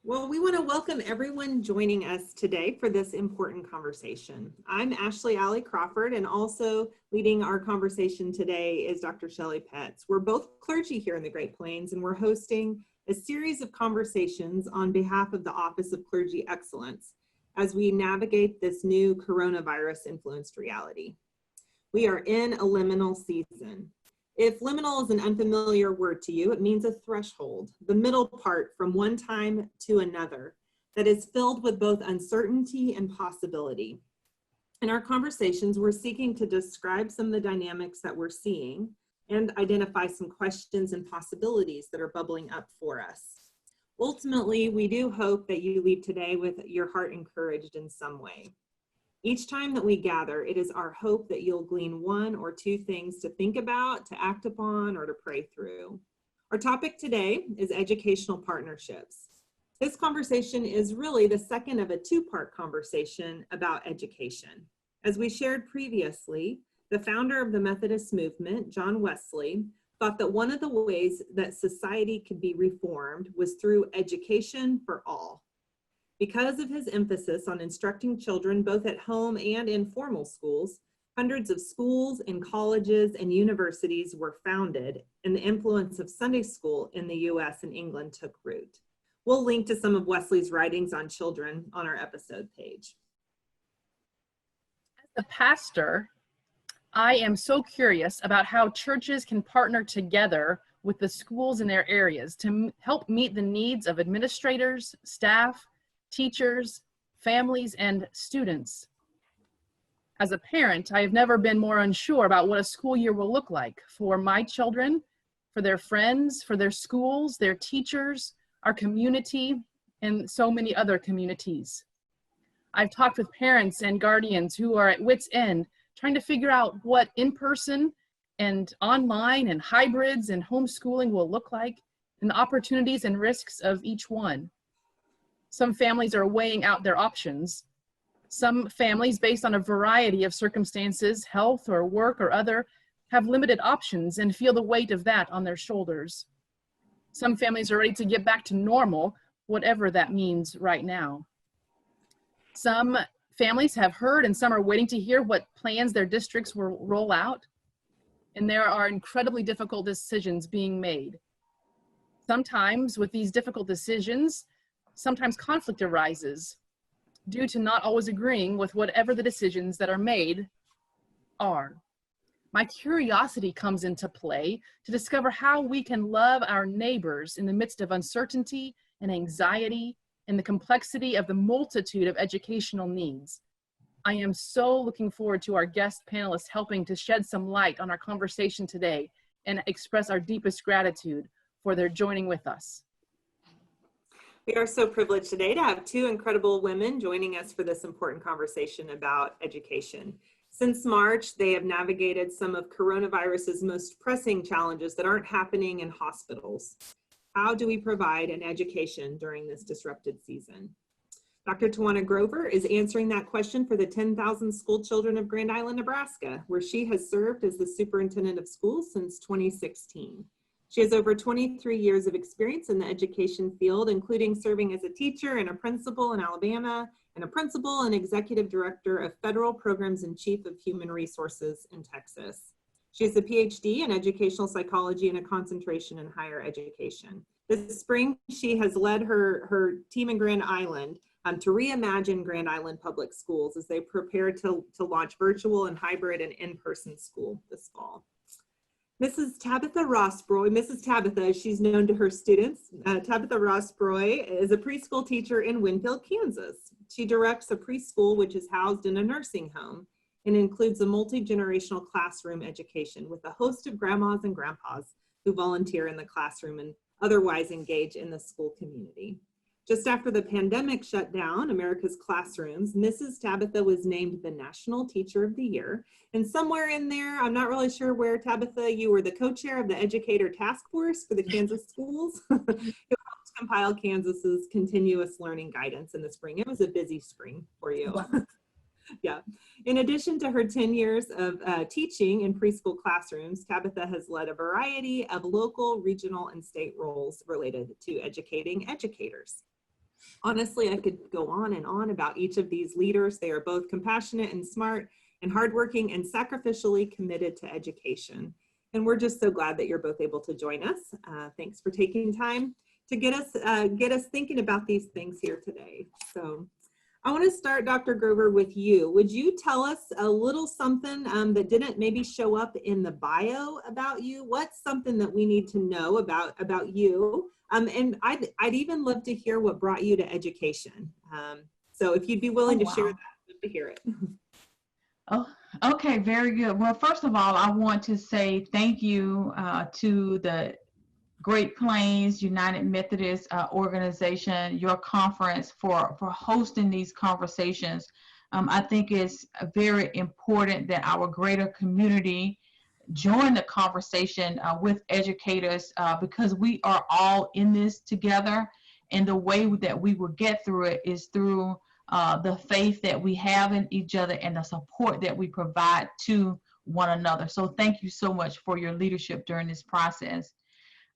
Well, we want to welcome everyone joining us today for this important conversation. I'm Ashley Alley Crawford, and also leading our conversation today is Dr. Shelley Petz. We're both clergy here in the Great Plains, and we're hosting a series of conversations on behalf of the Office of Clergy Excellence as we navigate this new coronavirus-influenced reality. We are in a liminal season. If liminal is an unfamiliar word to you, it means a threshold, the middle part from one time to another, that is filled with both uncertainty and possibility. In our conversations, we're seeking to describe some of the dynamics that we're seeing and identify some questions and possibilities that are bubbling up for us. Ultimately, we do hope that you leave today with your heart encouraged in some way. Each time that we gather, it is our hope that you'll glean one or two things to think about, to act upon, or to pray through. Our topic today is educational partnerships. This conversation is really the second of a two-part conversation about education. As we shared previously, the founder of the Methodist Movement, John Wesley, thought that one of the ways that society could be reformed was through education for all. Because of his emphasis on instructing children both at home and in formal schools, hundreds of schools and colleges and universities were founded, and the influence of Sunday school in the US and England took root. We'll link to some of Wesley's writings on children on our episode page. As a pastor, I am so curious about how churches can partner together with the schools in their areas to help meet the needs of administrators, staff, teachers, families, and students. As a parent, I have never been more unsure about what a school year will look like for my children, for their friends, for their schools, their teachers, our community, and so many other communities. I've talked with parents and guardians who are at wit's end, trying to figure out what in-person and online and hybrids and homeschooling will look like, and the opportunities and risks of each one. Some families are weighing out their options. Some families, based on a variety of circumstances, health or work or other, have limited options and feel the weight of that on their shoulders. Some families are ready to get back to normal, whatever that means right now. Some families have heard and some are waiting to hear what plans their districts will roll out. And there are incredibly difficult decisions being made. Sometimes with these difficult decisions, sometimes conflict arises due to not always agreeing with whatever the decisions that are made are. My curiosity comes into play to discover how we can love our neighbors in the midst of uncertainty and anxiety and the complexity of the multitude of educational needs. I am so looking forward to our guest panelists helping to shed some light on our conversation today and express our deepest gratitude for their joining with us. We are so privileged today to have two incredible women joining us for this important conversation about education. Since March, they have navigated some of coronavirus's most pressing challenges that aren't happening in hospitals. How do we provide an education during this disrupted season? Dr. Tawana Grover is answering that question for the 10,000 school children of Grand Island, Nebraska, where she has served as the superintendent of schools since 2016. She has over 23 years of experience in the education field, including serving as a teacher and a principal in Alabama, and a principal and executive director of federal programs and chief of human resources in Texas. She has a PhD in educational psychology and a concentration in higher education. This spring, she has led her team in Grand Island to reimagine Grand Island public schools as they prepare to launch virtual and hybrid and in-person school this fall. Mrs. Tabatha Rosproy, Mrs. Tabatha, as she's known to her students, Tabatha Rosproy is a preschool teacher in Winfield, Kansas. She directs a preschool which is housed in a nursing home and includes a multi-generational classroom education with a host of grandmas and grandpas who volunteer in the classroom and otherwise engage in the school community. Just after the pandemic shut down America's classrooms, Mrs. Tabatha was named the National Teacher of the Year. And somewhere in there, I'm not really sure where, Tabatha, you were the co-chair of the Educator Task Force for the Kansas schools. It helped compile Kansas's continuous learning guidance in the spring. It was a busy spring for you. Yeah. In addition to her 10 years of teaching in preschool classrooms, Tabatha has led a variety of local, regional, and state roles related to educating educators. Honestly, I could go on and on about each of these leaders. They are both compassionate and smart and hardworking and sacrificially committed to education. And we're just so glad that you're both able to join us. Thanks for taking time to get us thinking about these things here today. So I want to start, Dr. Grover, with you. Would you tell us a little something that didn't maybe show up in the bio about you? What's something that we need to know about you? And I'd even love to hear what brought you to education. So if you'd be willing to share that, I'd love to hear it. Oh, okay, very good. Well, first of all, I want to say thank you to the Great Plains United Methodist organization, your conference, for hosting these conversations. I think it's very important that our greater community join the conversation with educators because we are all in this together. And the way that we will get through it is through the faith that we have in each other and the support that we provide to one another. So thank you so much for your leadership during this process.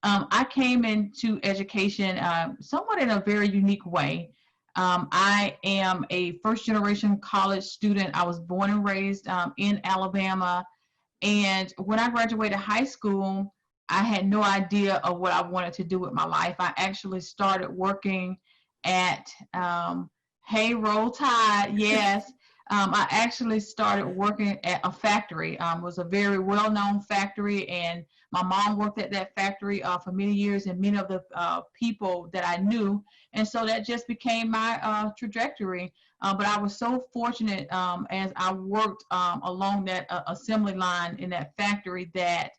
I came into education somewhat in a very unique way. I am a first-generation college student. I was born and raised in Alabama. And when I graduated high school, I had no idea of what I wanted to do with my life. I actually started working at, hey, Roll Tide, yes. I actually started working at a factory. It was a very well-known factory, and my mom worked at that factory for many years, and many of the people that I knew. And so that just became my trajectory. But I was so fortunate as I worked along that assembly line in that factory that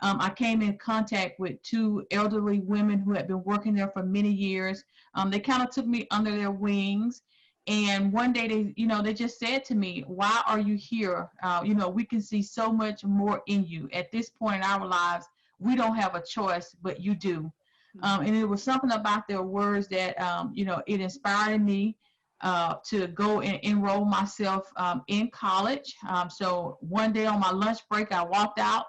I came in contact with two elderly women who had been working there for many years. They kind of took me under their wings. And one day they just said to me, "Why are you here? We can see so much more in you. At this point in our lives, we don't have a choice, but you do." And it was something about their words that, it inspired me to go and enroll myself in college. So one day on my lunch break, I walked out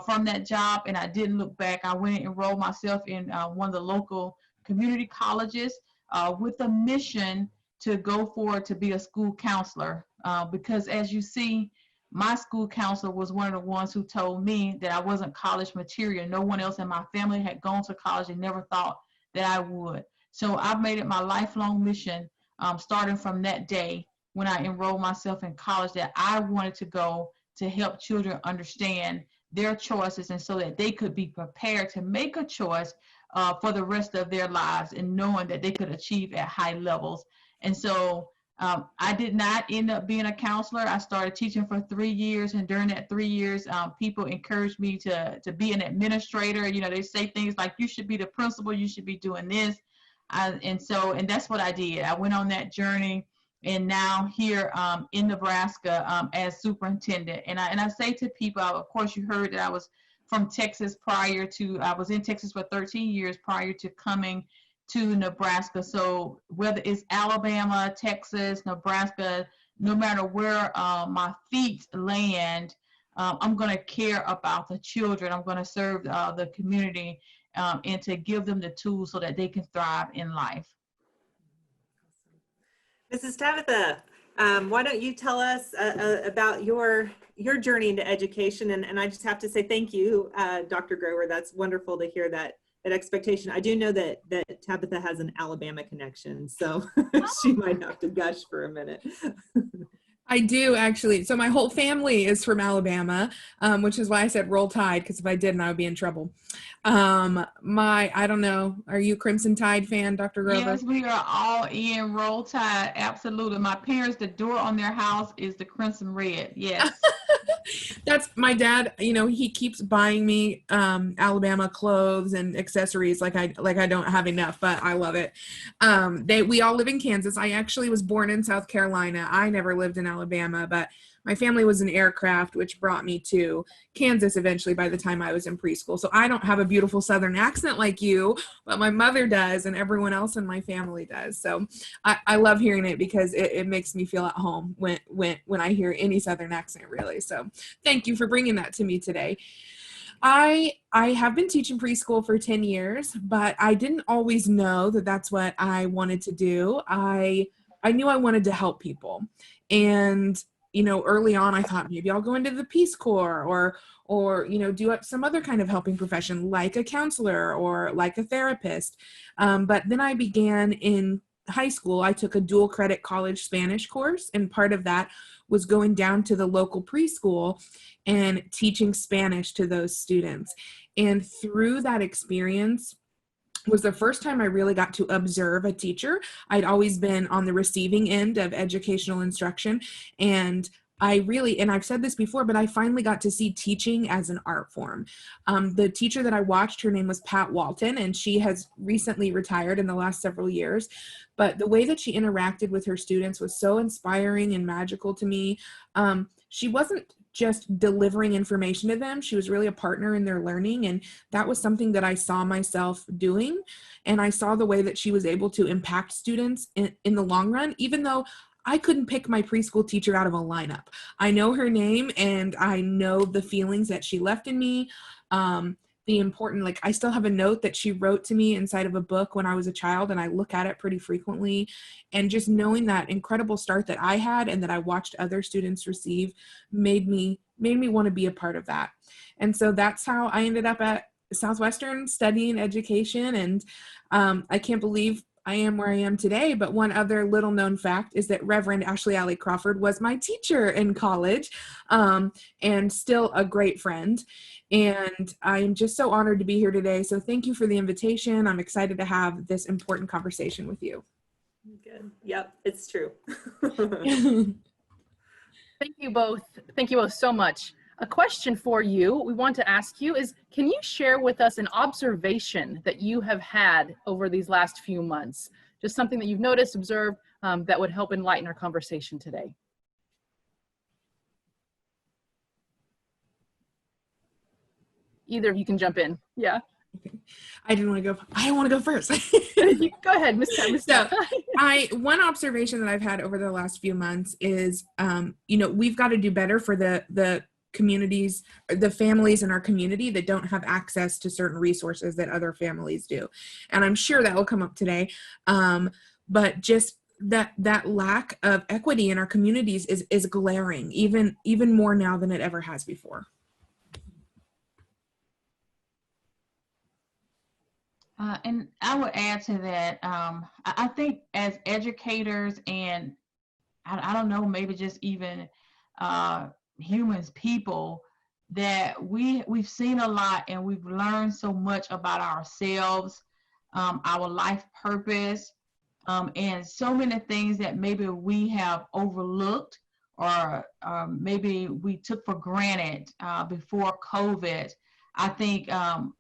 from that job and I didn't look back. I went and enrolled myself in one of the local community colleges with a mission to go forward to be a school counselor. Because as you see, my school counselor was one of the ones who told me that I wasn't college material. No one else in my family had gone to college and never thought that I would. So I've made it my lifelong mission, starting from that day when I enrolled myself in college, that I wanted to go to help children understand their choices and so that they could be prepared to make a choice for the rest of their lives and knowing that they could achieve at high levels. And so I did not end up being a counselor. I started teaching for 3 years, and during that 3 years, people encouraged me to be an administrator. They say things like, "You should be the principal, you should be doing this." And that's what I did. I went on that journey, and now here in Nebraska as superintendent. And I say to people, of course, you heard that I was from Texas I was in Texas for 13 years prior to coming to Nebraska. So whether it's Alabama, Texas, Nebraska, no matter where my feet land, I'm going to care about the children. I'm going to serve the community and to give them the tools so that they can thrive in life. Mrs. Tabatha, why don't you tell us about your journey into education? And I just have to say thank you, Dr. Grover. That's wonderful to hear that expectation. I do know that Tabatha has an Alabama connection, so she might have to gush for a minute. I do, actually. So my whole family is from Alabama, which is why I said Roll Tide, because if I didn't, I would be in trouble. I don't know, are you a Crimson Tide fan, Dr. Grover? Yes, we are all in Roll Tide, absolutely. My parents, the door on their house is the crimson red, yes. That's my dad, he keeps buying me Alabama clothes and accessories like I don't have enough, but I love it. We all live in Kansas. I actually was born in South Carolina. I never lived in Alabama, but my family was in aircraft, which brought me to Kansas eventually by the time I was in preschool. So I don't have a beautiful Southern accent like you, but my mother does and everyone else in my family does. So I love hearing it because it makes me feel at home when I hear any Southern accent, really. So thank you for bringing that to me today. I have been teaching preschool for 10 years, but I didn't always know that that's what I wanted to do. I knew I wanted to help people. And, you know, early on I thought maybe I'll go into the Peace Corps or, you know, do some other kind of helping profession like a counselor or like a therapist. But then I began in high school. I took a dual credit college Spanish course, and part of that was going down to the local preschool and teaching Spanish to those students. And through that experience was the first time I really got to observe a teacher. I'd always been on the receiving end of educational instruction, and and I've said this before, but I finally got to see teaching as an art form. The teacher that I watched, her name was Pat Walton, and she has recently retired in the last several years. But the way that she interacted with her students was so inspiring and magical to me. She wasn't just delivering information to them. She was really a partner in their learning. And that was something that I saw myself doing. And I saw the way that she was able to impact students in the long run, even though I couldn't pick my preschool teacher out of a lineup. I know her name and I know the feelings that she left in me. I still have a note that she wrote to me inside of a book when I was a child, and I look at it pretty frequently. And just knowing that incredible start that I had and that I watched other students receive made me want to be a part of that. And so that's how I ended up at Southwestern studying education. And I can't believe I am where I am today. But one other little known fact is that Reverend Ashley Alley Crawford was my teacher in college, and still a great friend. And I'm just so honored to be here today. So thank you for the invitation. I'm excited to have this important conversation with you. Good. Yep, it's true. Thank you both. Thank you both so much. A question for you we want to ask you is, can you share with us an observation that you have had over these last few months? Just something that you've noticed, observed, that would help enlighten our conversation today. Either of you can jump in. Yeah. I don't want to go first. Go ahead, Ms. So one observation that I've had over the last few months is, we've got to do better for the communities, the families in our community that don't have access to certain resources that other families do. And I'm sure that will come up today. But just that lack of equity in our communities is glaring, even more now than it ever has before. And I would add to that, I think as educators and I don't know, maybe just even humans, people, that we've seen a lot and we've learned so much about ourselves, our life purpose, and so many things that maybe we have overlooked or maybe we took for granted before COVID, I think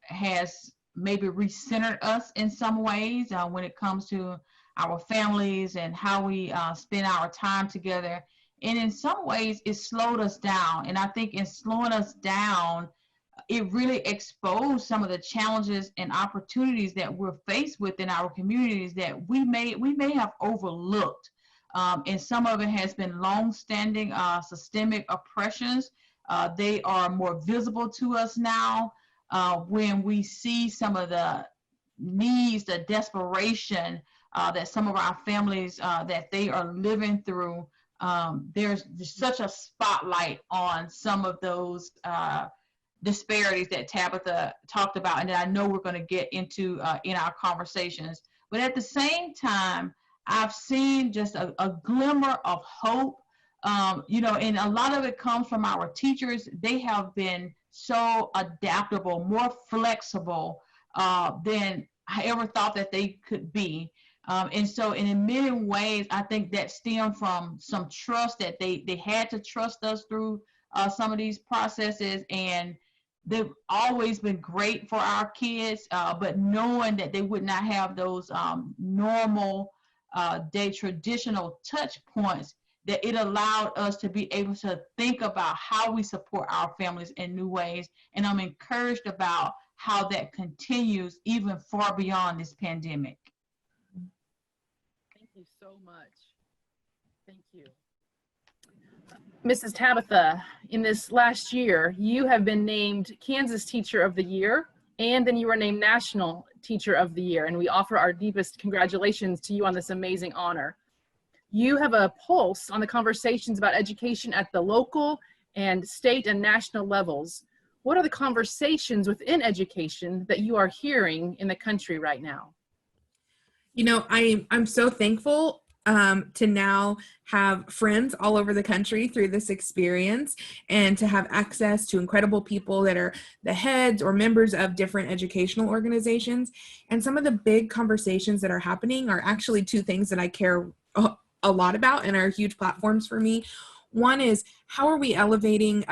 has maybe recentered us in some ways when it comes to our families and how we spend our time together. And in some ways, it slowed us down. And I think in slowing us down, it really exposed some of the challenges and opportunities that we're faced with in our communities that we may have overlooked. And some of it has been long-standing systemic oppressions. They are more visible to us now. When we see some of the needs, the desperation that some of our families that they are living through, there's such a spotlight on some of those disparities that Tabatha talked about, and that I know we're going to get into in our conversations. But at the same time, I've seen just a glimmer of hope, and a lot of it comes from our teachers. They have been so adaptable, more flexible than I ever thought that they could be. And so in many ways, I think that stemmed from some trust that they had to trust us through some of these processes. And they've always been great for our kids, but knowing that they would not have those normal day traditional touch points, that it allowed us to be able to think about how we support our families in new ways. And I'm encouraged about how that continues even far beyond this pandemic. Thank you so much. Thank you. Mrs. Tabatha, in this last year, you have been named Kansas Teacher of the Year, and then you were named National Teacher of the Year, and we offer our deepest congratulations to you on this amazing honor. You have a pulse on the conversations about education at the local and state and national levels. What are the conversations within education that you are hearing in the country right now? You know, I'm so thankful to now have friends all over the country through this experience, and to have access to incredible people that are the heads or members of different educational organizations. And some of the big conversations that are happening are actually two things that I care a lot about and are huge platforms for me. One is, how are we elevating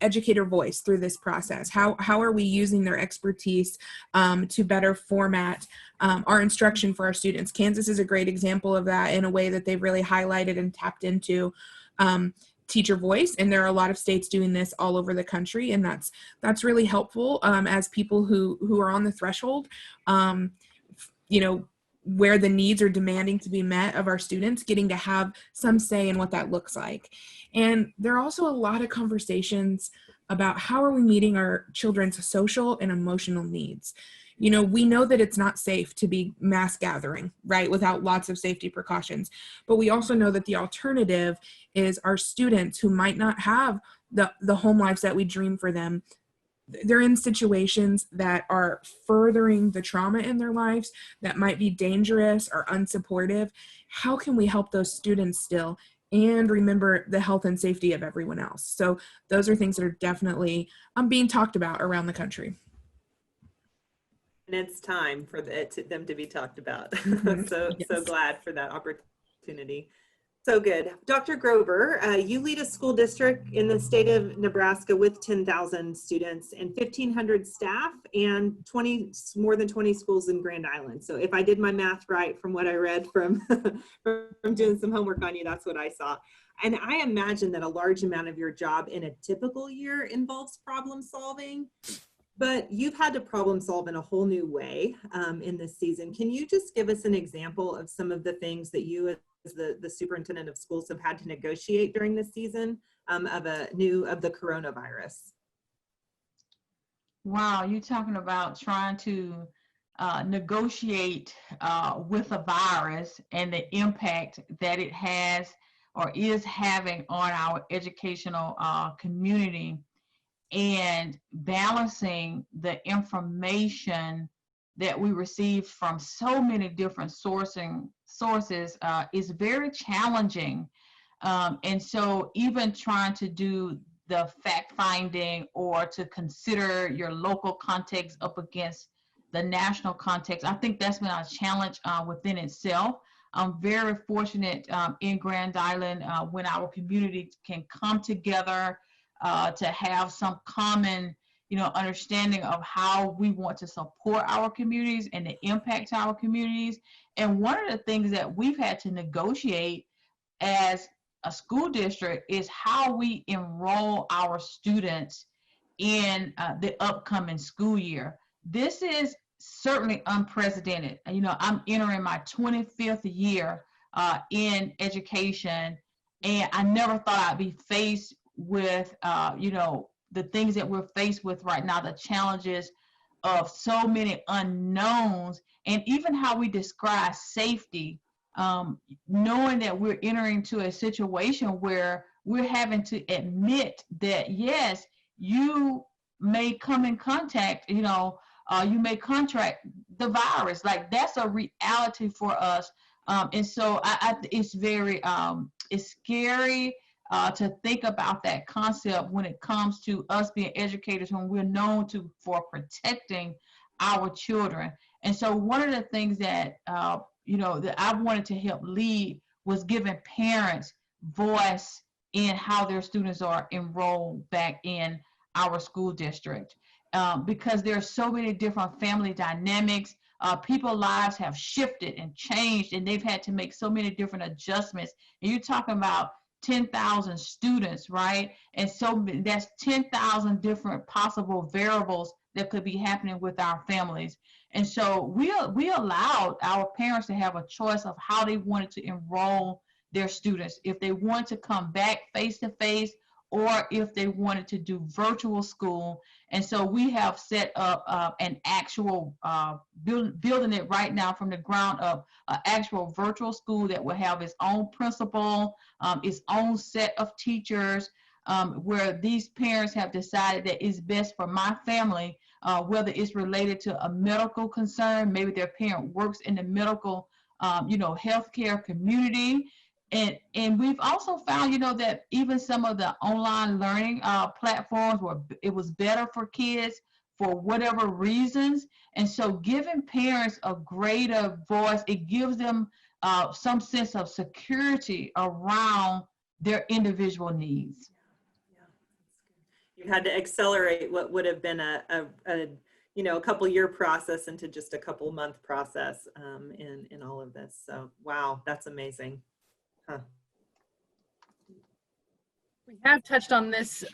educator voice through this process? How are we using their expertise to better format our instruction for our students? Kansas is a great example of that, in a way that they've really highlighted and tapped into teacher voice. And there are a lot of states doing this all over the country. And that's really helpful as people who are on the threshold, you know, where the needs are demanding to be met of our students, getting to have some say in what that looks like. And there are also a lot of conversations about how are we meeting our children's social and emotional needs. You know, we know that it's not safe to be mass gathering, right, without lots of safety precautions. But we also know that the alternative is our students who might not have the home lives that we dream for them. They're in situations that are furthering the trauma in their lives, that might be dangerous or unsupportive. How can we help those students still and remember the health and safety of everyone else? So those are things that are definitely being talked about around the country. And it's time for them to be talked about. Mm-hmm. So Yes. glad for that opportunity. So good. Dr. Grover, you lead a school district in the state of Nebraska with 10,000 students and 1,500 staff and more than 20 schools in Grand Island. So if I did my math right from what I read from doing some homework on you, that's what I saw. And I imagine that a large amount of your job in a typical year involves problem solving, but you've had to problem solve in a whole new way in this season. Can you just give us an example of some of the things that you as the superintendent of schools have had to negotiate during this season of the coronavirus? Wow, you're talking about trying to negotiate with a virus and the impact that it has or is having on our educational community, and balancing the information that we receive from so many different sources is very challenging. And so even trying to do the fact finding or to consider your local context up against the national context, I think that's been a challenge within itself. I'm very fortunate in Grand Island when our community can come together to have some common understanding of how we want to support our communities and the impact to our communities. And one of the things that we've had to negotiate as a school district is how we enroll our students in the upcoming school year. This is certainly unprecedented. I'm entering my 25th year in education, and I never thought I'd be faced with the things that we're faced with right now, the challenges of so many unknowns, and even how we describe safety, knowing that we're entering to a situation where we're having to admit that, yes, you may come in contact, you may contract the virus. Like, that's a reality for us. And so it's very, it's scary to think about that concept when it comes to us being educators, when we're known for protecting our children. And so one of the things that that I wanted to help lead was giving parents voice in how their students are enrolled back in our school district, because there are so many different family dynamics. People's lives have shifted and changed, and they've had to make so many different adjustments. And you're talking about 10,000 students, right? And so that's 10,000 different possible variables that could be happening with our families. And so we allowed our parents to have a choice of how they wanted to enroll their students, if they want to come back face to face or if they wanted to do virtual school. And so we have set up an actual building it right now from the ground up, an actual virtual school that will have its own principal, its own set of teachers, where these parents have decided that it's best for my family, whether it's related to a medical concern, maybe their parent works in the medical, healthcare community. And we've also found, that even some of the online learning platforms it was better for kids for whatever reasons. And so giving parents a greater voice, it gives them some sense of security around their individual needs. You had to accelerate what would have been a couple year process into just a couple month process in all of this. So, wow, that's amazing. Huh. We have touched on this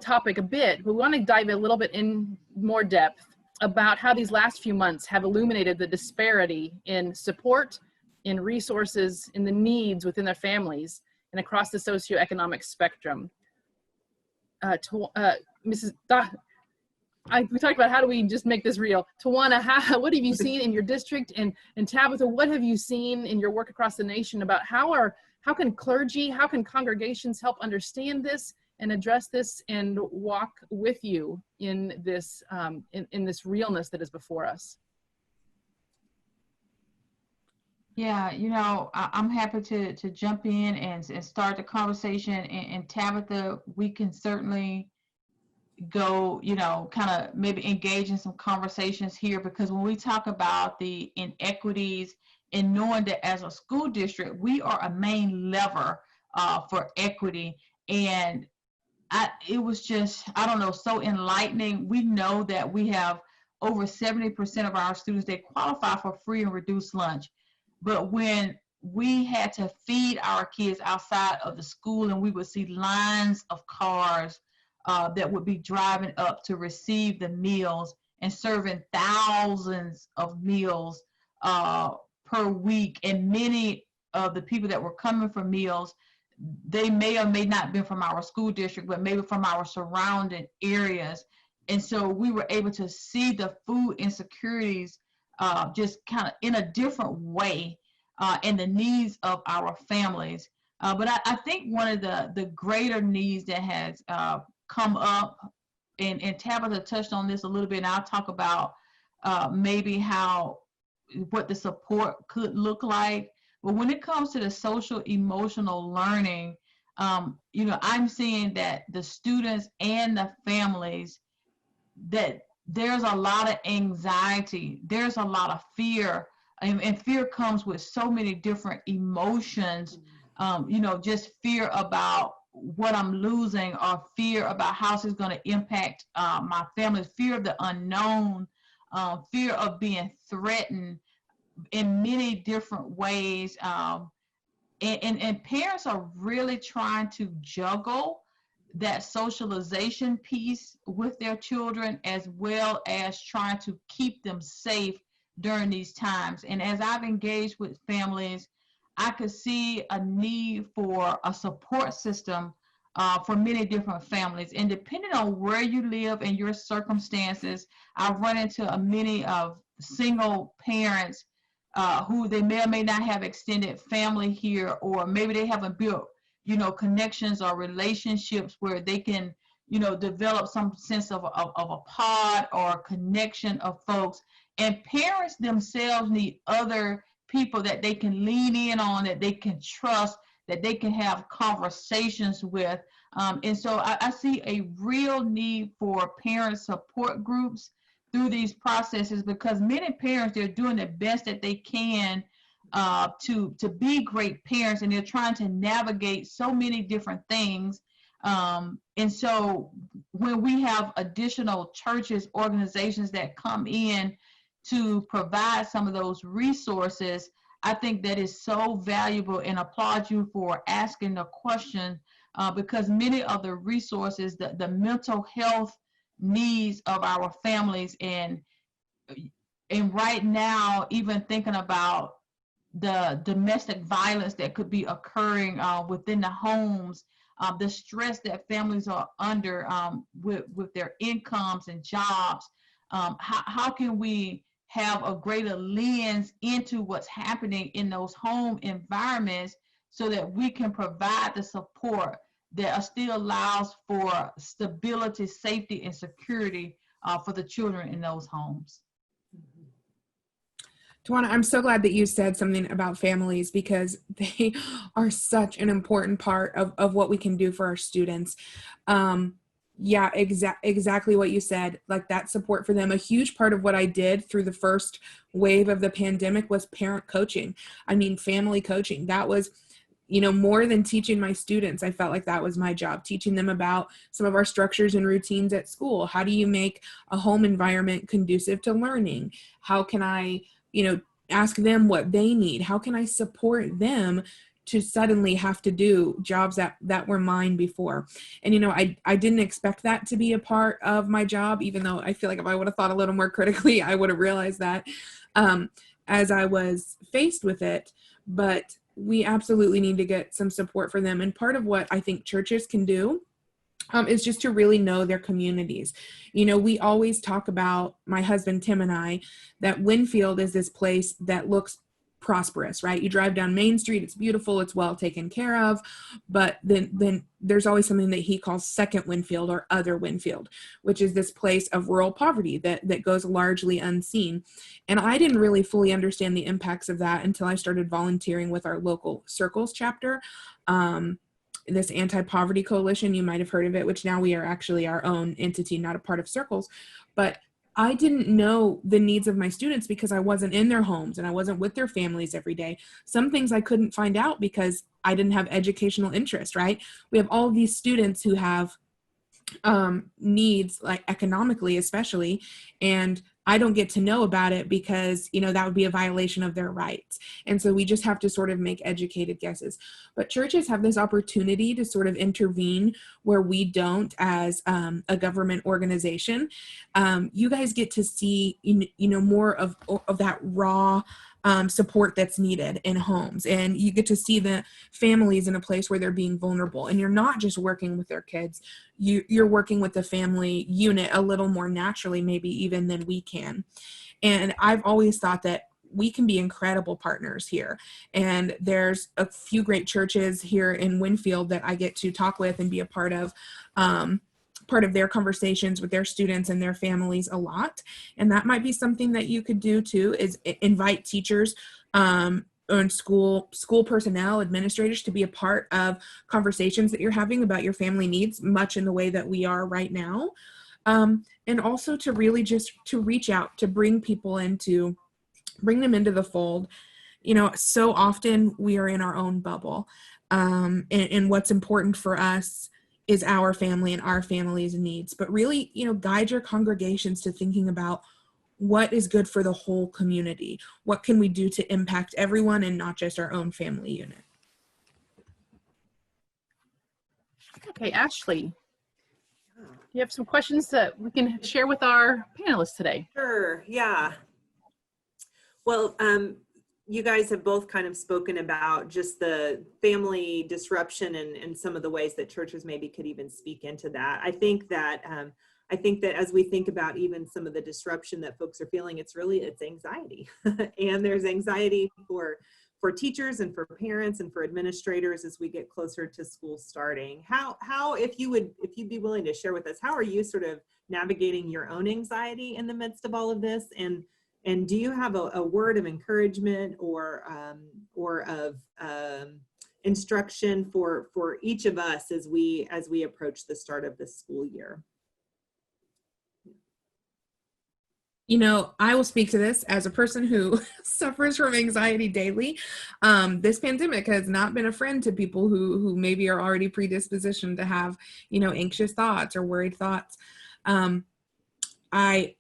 topic a bit, but we want to dive a little bit in more depth about how these last few months have illuminated the disparity in support, in resources, in the needs within their families, and across the socioeconomic spectrum. Mrs. We talked about how do we just make this real. Tawana, what have you seen in your district? And Tabatha, what have you seen in your work across the nation about how can clergy, how can congregations help understand this and address this and walk with you in this in this realness that is before us? Yeah, I'm happy to jump in and start the conversation. And Tabatha, we can certainly go, kind of maybe engage in some conversations here, because when we talk about the inequities and knowing that as a school district, we are a main lever for equity. And it was just, I don't know, so enlightening. We know that we have over 70% of our students, they qualify for free and reduced lunch. But when we had to feed our kids outside of the school, and we would see lines of cars that would be driving up to receive the meals and serving thousands of meals per week. And many of the people that were coming for meals, they may or may not have been from our school district, but maybe from our surrounding areas. And so we were able to see the food insecurities just kind of in a different way and the needs of our families. But I think one of the greater needs that has come up, and Tabatha touched on this a little bit, and I'll talk about maybe what the support could look like. But when it comes to the social emotional learning, I'm seeing that the students and the families, that there's a lot of anxiety, there's a lot of fear, and fear comes with so many different emotions, just fear about what I'm losing, or fear about how it's going to impact my family, fear of the unknown, fear of being threatened in many different ways. And parents are really trying to juggle that socialization piece with their children, as well as trying to keep them safe during these times. And as I've engaged with families, I could see a need for a support system for many different families. And depending on where you live and your circumstances, I've run into many of single parents who they may or may not have extended family here, or maybe they haven't built, connections or relationships where they can, develop some sense of a pod or connection of folks. And parents themselves need other people that they can lean in on, that they can trust, that they can have conversations with. And so I see a real need for parent support groups through these processes, because many parents, they're doing the best that they can to be great parents, and they're trying to navigate so many different things. And so when we have additional churches, organizations that come in to provide some of those resources, I think that is so valuable, and applaud you for asking the question, because many of the resources, the mental health needs of our families, and right now, even thinking about the domestic violence that could be occurring within the homes, the stress that families are under with their incomes and jobs. How can we have a greater lens into what's happening in those home environments so that we can provide the support that still allows for stability, safety, and security for the children in those homes? Tawana, I'm so glad that you said something about families, because they are such an important part of what we can do for our students. Yeah, exactly what you said, like that support for them. A huge part of what I did through the first wave of the pandemic was parent coaching. I mean, family coaching. That was, more than teaching my students. I felt like that was my job, teaching them about some of our structures and routines at school. How do you make a home environment conducive to learning? How can I, ask them what they need? How can I support them to suddenly have to do jobs that were mine before? And, I didn't expect that to be a part of my job, even though I feel like if I would have thought a little more critically, I would have realized that as I was faced with it. But we absolutely need to get some support for them. And part of what I think churches can do is just to really know their communities. We always talk about, my husband Tim and I, that Winfield is this place that looks prosperous, right? You drive down Main Street, it's beautiful, it's well taken care of, but then there's always something that he calls second Winfield or other Winfield, which is this place of rural poverty that goes largely unseen. And I didn't really fully understand the impacts of that until I started volunteering with our local Circles chapter. This anti-poverty coalition, you might have heard of it, which now we are actually our own entity, not a part of Circles. But I didn't know the needs of my students because I wasn't in their homes and I wasn't with their families every day. Some things I couldn't find out because I didn't have educational interest, right? We have all these students who have needs, like economically especially, and I don't get to know about it because, that would be a violation of their rights. And so we just have to sort of make educated guesses. But churches have this opportunity to sort of intervene where we don't as a government organization. You guys get to see, more of that raw support that's needed in homes. And you get to see the families in a place where they're being vulnerable. And you're not just working with their kids, you're working with the family unit a little more naturally, maybe even than we can. And I've always thought that we can be incredible partners here. And there's a few great churches here in Winfield that I get to talk with and be a part of their conversations with their students and their families a lot. And that might be something that you could do too, is invite teachers and school personnel, administrators, to be a part of conversations that you're having about your family needs, much in the way that we are right now. And also to really just to reach out, to bring them into the fold. So often we are in our own bubble. And what's important for us is our family and our family's needs. But really, guide your congregations to thinking about what is good for the whole community. What can we do to impact everyone and not just our own family unit? Okay, Ashley, you have some questions that we can share with our panelists today? Sure, yeah. Well, you guys have both kind of spoken about just the family disruption and some of the ways that churches maybe could even speak into that. I think that as we think about even some of the disruption that folks are feeling, it's anxiety. And there's anxiety for teachers and for parents and for administrators as we get closer to school starting. How if you'd be willing to share with us, how are you sort of navigating your own anxiety in the midst of all of this? And do you have a word of encouragement or of instruction for each of us as we approach the start of the school year? I will speak to this as a person who suffers from anxiety daily. This pandemic has not been a friend to people who maybe are already predispositioned to have, anxious thoughts or worried thoughts. I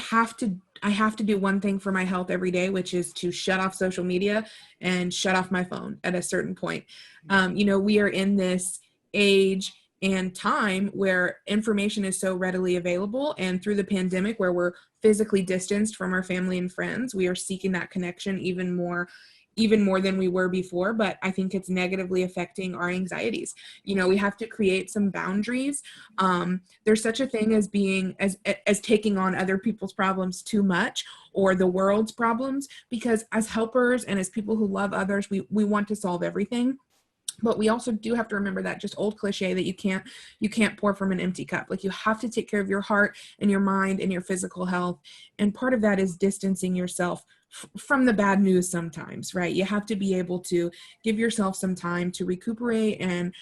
have to do one thing for my health every day, which is to shut off social media and shut off my phone at a certain point. We are in this age and time where information is so readily available. And through the pandemic, where we're physically distanced from our family and friends, we are seeking that connection even more than we were before. But I think it's negatively affecting our anxieties. You know, we have to create some boundaries. There's such a thing as being as taking on other people's problems too much, or the world's problems, because as helpers and as people who love others, we want to solve everything. But we also do have to remember that just old cliche that you can't pour from an empty cup. Like, you have to take care of your heart and your mind and your physical health. And part of that is distancing yourself from the bad news sometimes, right? You have to be able to give yourself some time to recuperate and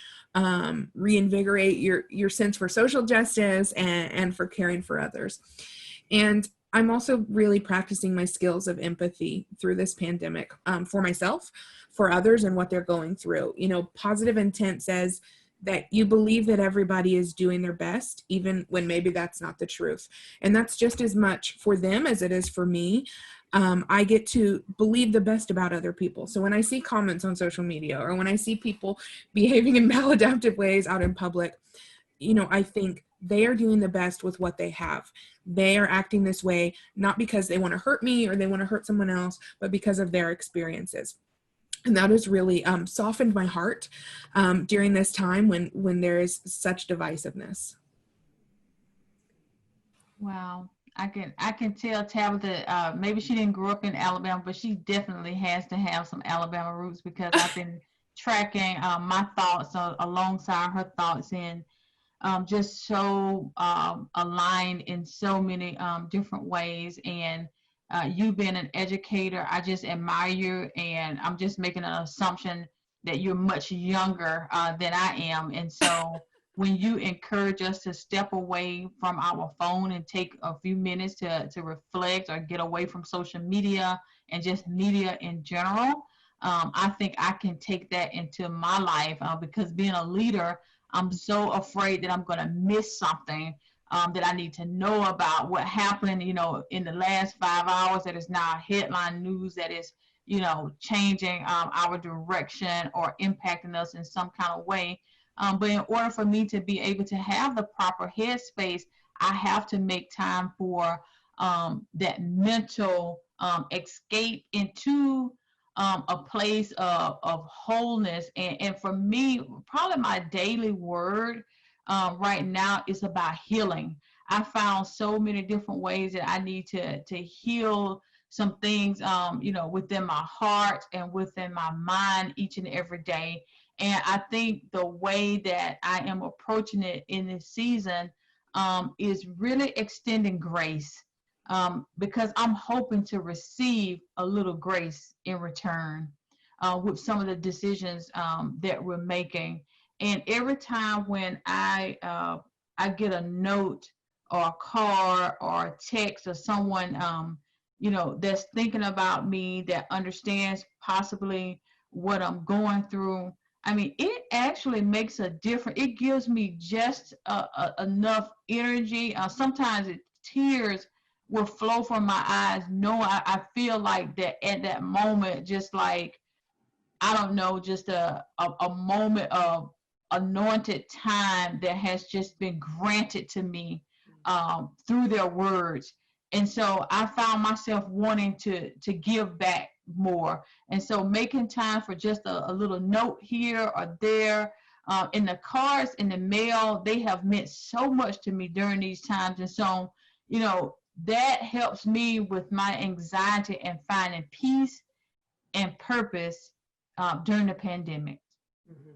reinvigorate your sense for social justice and for caring for others. And I'm also really practicing my skills of empathy through this pandemic, for myself, for others, and what they're going through. You know, positive intent says that you believe that everybody is doing their best, even when maybe that's not the truth. And that's just as much for them as it is for me. I get to believe the best about other people. So when I see comments on social media, or when I see people behaving in maladaptive ways out in public, you know, I think they are doing the best with what they have. They are acting this way, not because they want to hurt me or they want to hurt someone else, but because of their experiences. And that has really softened my heart during this time when there is such divisiveness. Wow. I can tell Tabatha, maybe she didn't grow up in Alabama, but she definitely has to have some Alabama roots, because I've been tracking my thoughts alongside her thoughts, and just so aligned in so many different ways. And you being an educator, I just admire you, and I'm just making an assumption that you're much younger than I am. And so when you encourage us to step away from our phone and take a few minutes to reflect, or get away from social media and just media in general, I think I can take that into my life, because being a leader, I'm so afraid that I'm going to miss something that I need to know about. What happened, you know, in the last 5 hours that is now headline news that is, you know, changing our direction or impacting us in some kind of way. But in order for me to be able to have the proper headspace, I have to make time for that mental escape into a place of wholeness. And for me, probably my daily word right now is about healing. I found so many different ways that I need to heal some things, you know, within my heart and within my mind each and every day. And I think the way that I am approaching it in this season is really extending grace, because I'm hoping to receive a little grace in return with some of the decisions that we're making. And every time when I get a note or a call or a text or someone, you know, that's thinking about me, that understands possibly what I'm going through, I mean, it actually makes a difference. It gives me just enough energy. Sometimes tears will flow from my eyes. No, I feel like that at that moment, just like, I don't know, just a moment of anointed time that has just been granted to me through their words. And so I found myself wanting to give back more. And so making time for just a little note here or there, in the cards, in the mail, they have meant so much to me during these times. And so, you know, that helps me with my anxiety and finding peace and purpose during the pandemic. Mm-hmm.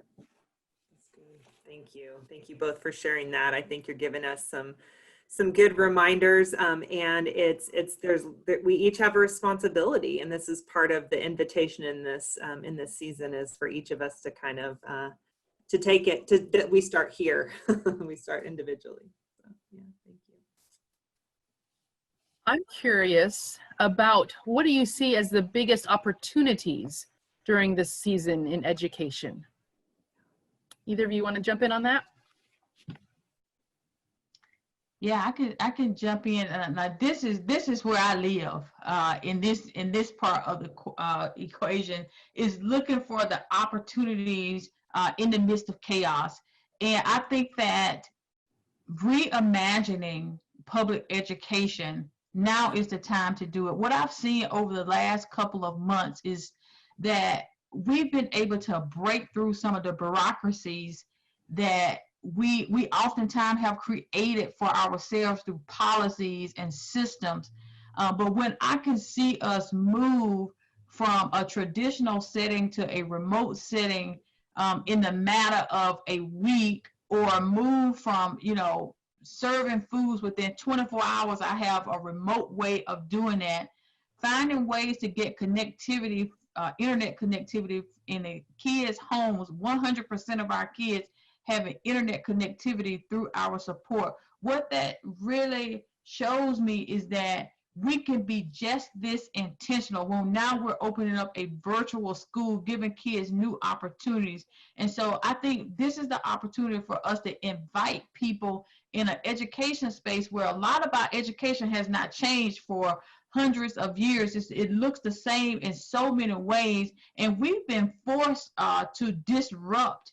That's good. Thank you. Thank you both for sharing that. I think you're giving us some good reminders, and we each have a responsibility, and this is part of the invitation in this season, is for each of us to kind of to take it to that we start here. We start individually. So, yeah, thank you. I'm curious about, what do you see as the biggest opportunities during this season in education? Either of you want to jump in on that? Yeah, I can jump in. Now this is where I live. In this part of the equation is looking for the opportunities in the midst of chaos. And I think that reimagining public education, now is the time to do it. What I've seen over the last couple of months is that we've been able to break through some of the bureaucracies that we oftentimes have created for ourselves through policies and systems. But when I can see us move from a traditional setting to a remote setting in the matter of a week, or move from, serving foods within 24 hours, I have a remote way of doing that. Finding ways to get connectivity, internet connectivity in the kids' homes. 100% of our kids have internet connectivity through our support. What that really shows me is that we can be just this intentional when now we're opening up a virtual school, giving kids new opportunities. And so I think this is the opportunity for us to invite people in an education space where a lot of our education has not changed for hundreds of years. It looks the same in so many ways. And we've been forced to disrupt,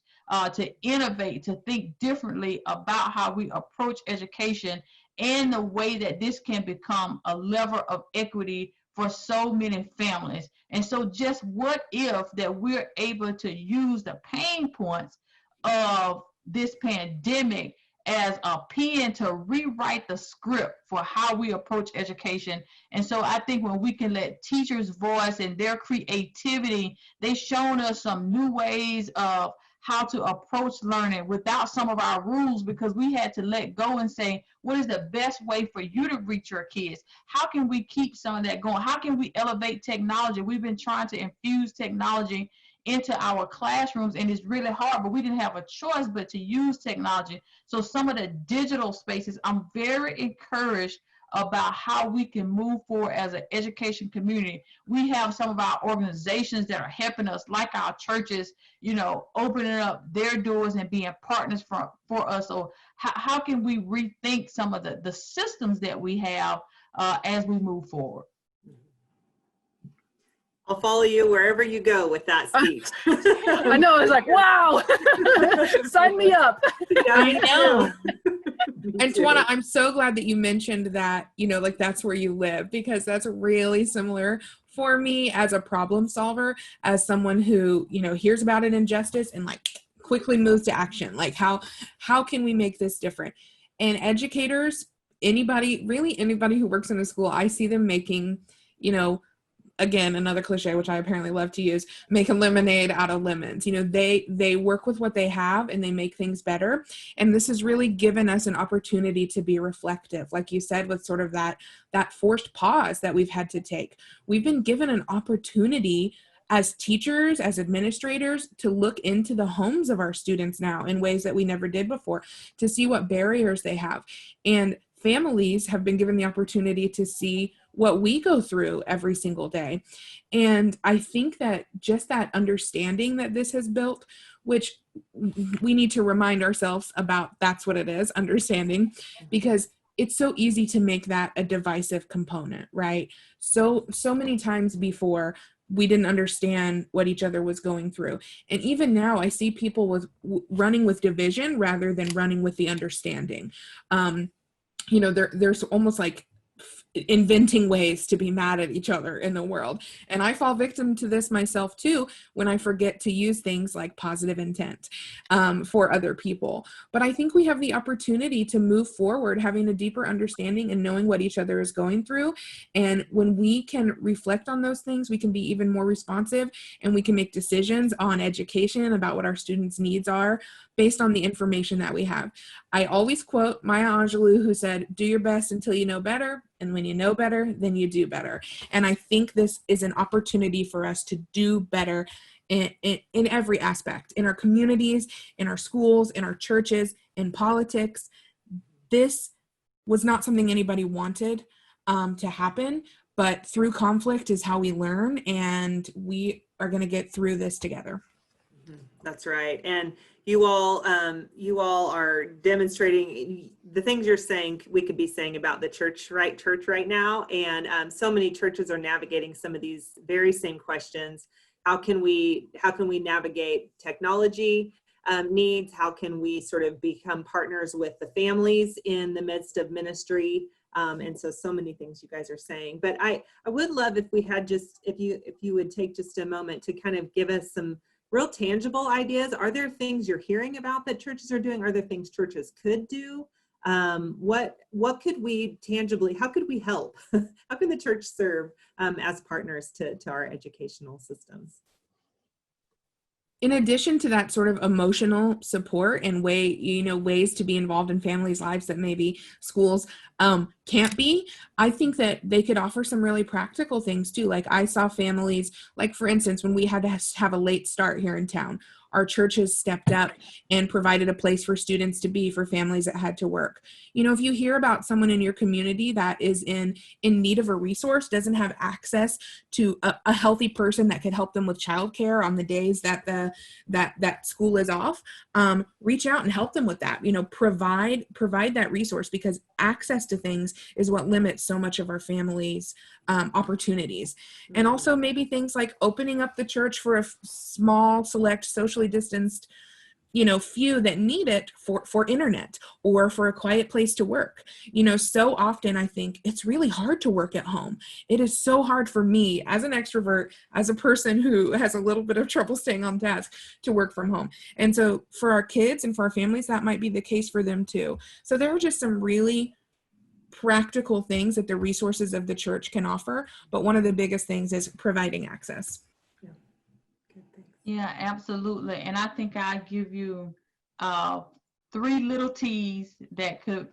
to innovate, to think differently about how we approach education, and the way that this can become a lever of equity for so many families. And so just what if that we're able to use the pain points of this pandemic as a pen to rewrite the script for how we approach education. And so I think when we can let teachers voice and their creativity, they've shown us some new ways of how to approach learning without some of our rules, because we had to let go and say, what is the best way for you to reach your kids? How can we keep some of that going? How can we elevate technology? We've been trying to infuse technology into our classrooms, and it's really hard, but we didn't have a choice but to use technology. So some of the digital spaces, I'm very encouraged about how we can move forward as an education community. We have some of our organizations that are helping us, like our churches, opening up their doors and being partners for us. So how can we rethink some of the systems that we have as we move forward? I'll follow you wherever you go with that speech. I know, it's like, wow, sign me up. Yeah, I know. Me And too. Tawana, I'm so glad that you mentioned that, like that's where you live, because that's really similar for me as a problem solver, as someone who, hears about an injustice and like quickly moves to action. Like how can we make this different? And educators, anybody who works in a school, I see them making, again, another cliche, which I apparently love to use, make a lemonade out of lemons. They work with what they have and they make things better. And this has really given us an opportunity to be reflective. Like you said, with sort of that forced pause that we've had to take. We've been given an opportunity as teachers, as administrators, to look into the homes of our students now in ways that we never did before, to see what barriers they have. And families have been given the opportunity to see what we go through every single day. And I think that just that understanding that this has built, which we need to remind ourselves about, that's what it is, understanding, because it's so easy to make that a divisive component, right? So many times before, we didn't understand what each other was going through. And even now I see people running with division rather than running with the understanding. There's almost like inventing ways to be mad at each other in the world. And I fall victim to this myself too, when I forget to use things like positive intent for other people. But I think we have the opportunity to move forward, having a deeper understanding and knowing what each other is going through. And when we can reflect on those things, we can be even more responsive, and we can make decisions on education about what our students' needs are based on the information that we have. I always quote Maya Angelou, who said, "Do your best until you know better. And when you know better, then you do better." And I think this is an opportunity for us to do better in every aspect, in our communities, in our schools, in our churches, in politics. This was not something anybody wanted to happen, but through conflict is how we learn, and we are going to get through this together. That's right. And you all are demonstrating the things you're saying we could be saying about the church right now. And so many churches are navigating some of these very same questions. How can we navigate technology? needs? How can we sort of become partners with the families in the midst of ministry? And so many things you guys are saying, but I would love if we had just, if you would take just a moment to kind of give us some real tangible ideas. Are there things you're hearing about that churches are doing? Are there things churches could do? What could we tangibly, how could we help? How can the church serve as partners to our educational systems? In addition to that sort of emotional support and ways to be involved in families' lives that maybe schools can't be, I think that they could offer some really practical things too. Like I saw families, like for instance, when we had to have a late start here in town, our churches stepped up and provided a place for students to be for families that had to work. If you hear about someone in your community that is in need of a resource, doesn't have access to a healthy person that could help them with childcare on the days that that school is off, reach out and help them with that. Provide that resource, because access to things is what limits so much of our families' opportunities. And also maybe things like opening up the church for a small, select, socially distanced, few that need it for internet or for a quiet place to work. So often I think it's really hard to work at home. It is so hard for me as an extrovert, as a person who has a little bit of trouble staying on task, to work from home. And so for our kids and for our families, that might be the case for them too. So there are just some really practical things that the resources of the church can offer. But one of the biggest things is providing access. Yeah, absolutely. And I think I give you 3 little T's that could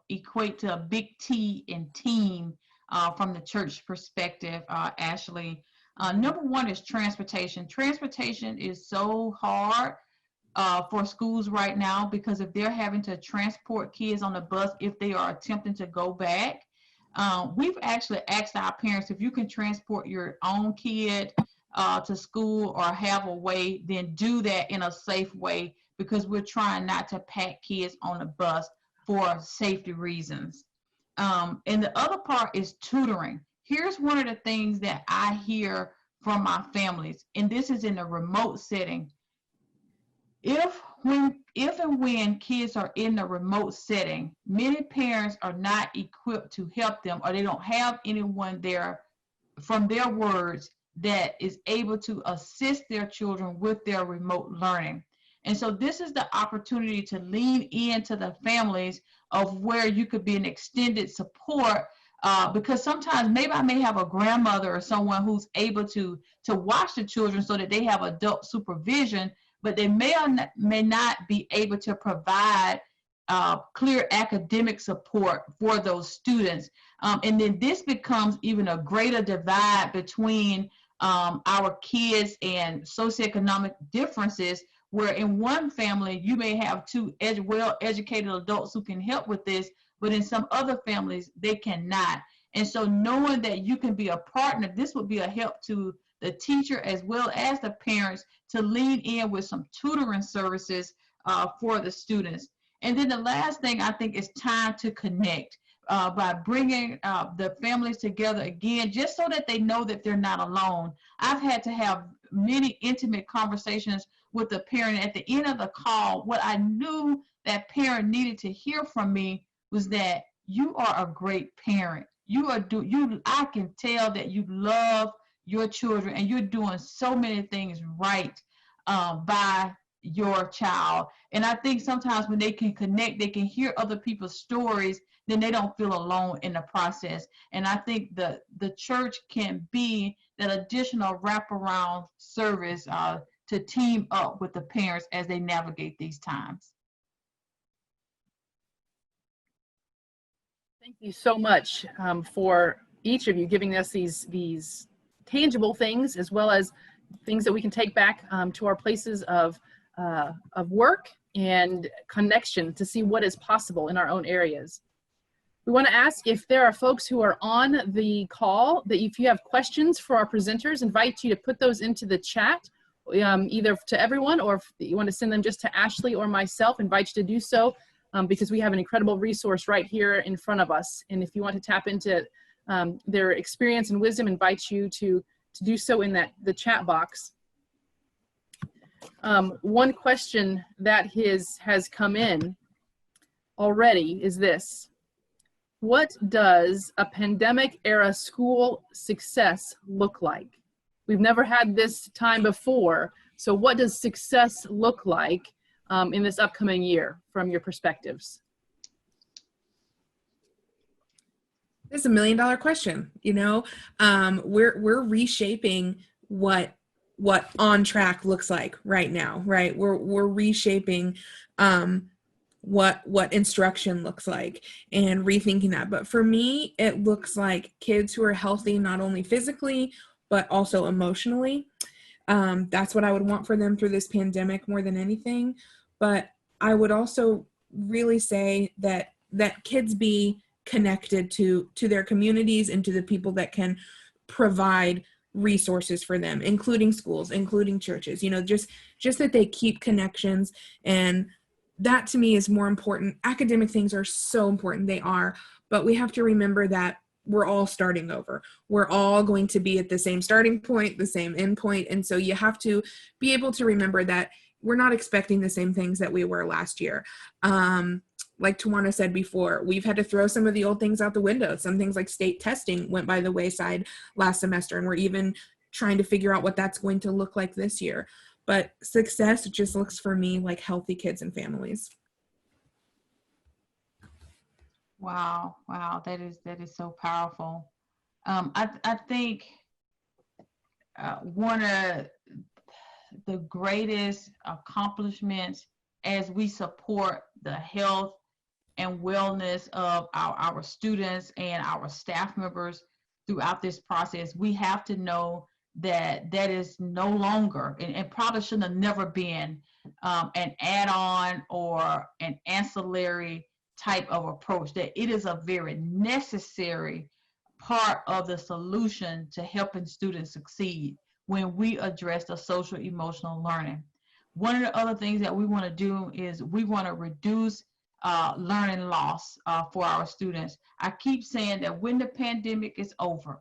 equate to a big T in team from the church perspective, Ashley. Number 1 is transportation. Transportation is so hard for schools right now, because if they're having to transport kids on the bus, if they are attempting to go back, we've actually asked our parents, if you can transport your own kid to school or have a way, then do that in a safe way, because we're trying not to pack kids on the bus for safety reasons. And the other part is tutoring. Here's one of the things that I hear from my families, and this is in a remote setting. If and when kids are in the remote setting, many parents are not equipped to help them, or they don't have anyone there, from their words, that is able to assist their children with their remote learning. And so this is the opportunity to lean into the families of where you could be an extended support, because sometimes maybe I may have a grandmother or someone who's able to watch the children so that they have adult supervision, but they may not be able to provide clear academic support for those students. And then this becomes even a greater divide between our kids and socioeconomic differences, where in one family you may have 2 well-educated adults who can help with this, but in some other families they cannot. And so knowing that you can be a partner, this would be a help to the teacher as well as the parents to lean in with some tutoring services for the students. And then the last thing I think is time to connect. By bringing the families together again, just so that they know that they're not alone. I've had to have many intimate conversations with the parent. At the end of the call, what I knew that parent needed to hear from me was that you are a great parent. I can tell that you love your children and you're doing so many things right by your child. And I think sometimes when they can connect, they can hear other people's stories, then they don't feel alone in the process. And I think the church can be that additional wraparound service to team up with the parents as they navigate these times. Thank you so much for each of you giving us these tangible things, as well as things that we can take back to our places of work and connection to see what is possible in our own areas. We want to ask if there are folks who are on the call that if you have questions for our presenters, invite you to put those into the chat, either to everyone, or if you want to send them just to Ashley or myself, invite you to do so, because we have an incredible resource right here in front of us. And if you want to tap into their experience and wisdom, invite you to do so in the chat box. One question that has come in already is this: what does a pandemic era school success look like? We've never had this time before, so what does success look like in this upcoming year from your perspectives? It's $1 million question. You know, we're reshaping what on track looks like right now, right? We're reshaping what instruction looks like and rethinking that. But for me, it looks like kids who are healthy, not only physically, but also emotionally. That's what I would want for them through this pandemic more than anything. But I would also really say that kids be connected to their communities and to the people that can provide resources for them, including schools, including churches, you know, just that they keep connections. And that to me is more important. Academic things are so important, they are, but we have to remember that we're all starting over. We're all going to be at the same starting point, the same end point. And so you have to be able to remember that we're not expecting the same things that we were last year. Like Tawana said before, we've had to throw some of the old things out the window. Some things like state testing went by the wayside last semester, and we're even trying to figure out what that's going to look like this year. But success just looks for me like healthy kids and families. Wow, that is so powerful. I think one of the greatest accomplishments as we support the health and wellness of our students and our staff members throughout this process, we have to know that is no longer, and probably shouldn't have never been, an add-on or an ancillary type of approach, that it is a very necessary part of the solution to helping students succeed when we address the social emotional learning. One of the other things that we want to do is we want to reduce learning loss for our students. I keep saying that when the pandemic is over,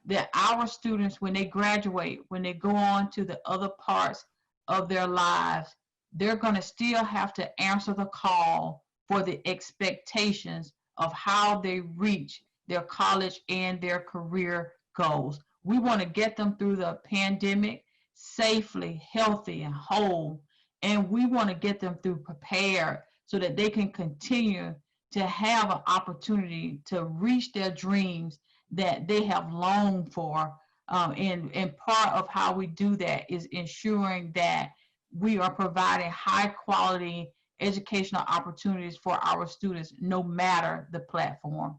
that our students, when they graduate, when they go on to the other parts of their lives, they're going to still have to answer the call for the expectations of how they reach their college and their career goals. We want to get them through the pandemic safely, healthy, and whole. And we want to get them through prepared so that they can continue to have an opportunity to reach their dreams that they have longed for. And part of how we do that is ensuring that we are providing high quality educational opportunities for our students, no matter the platform.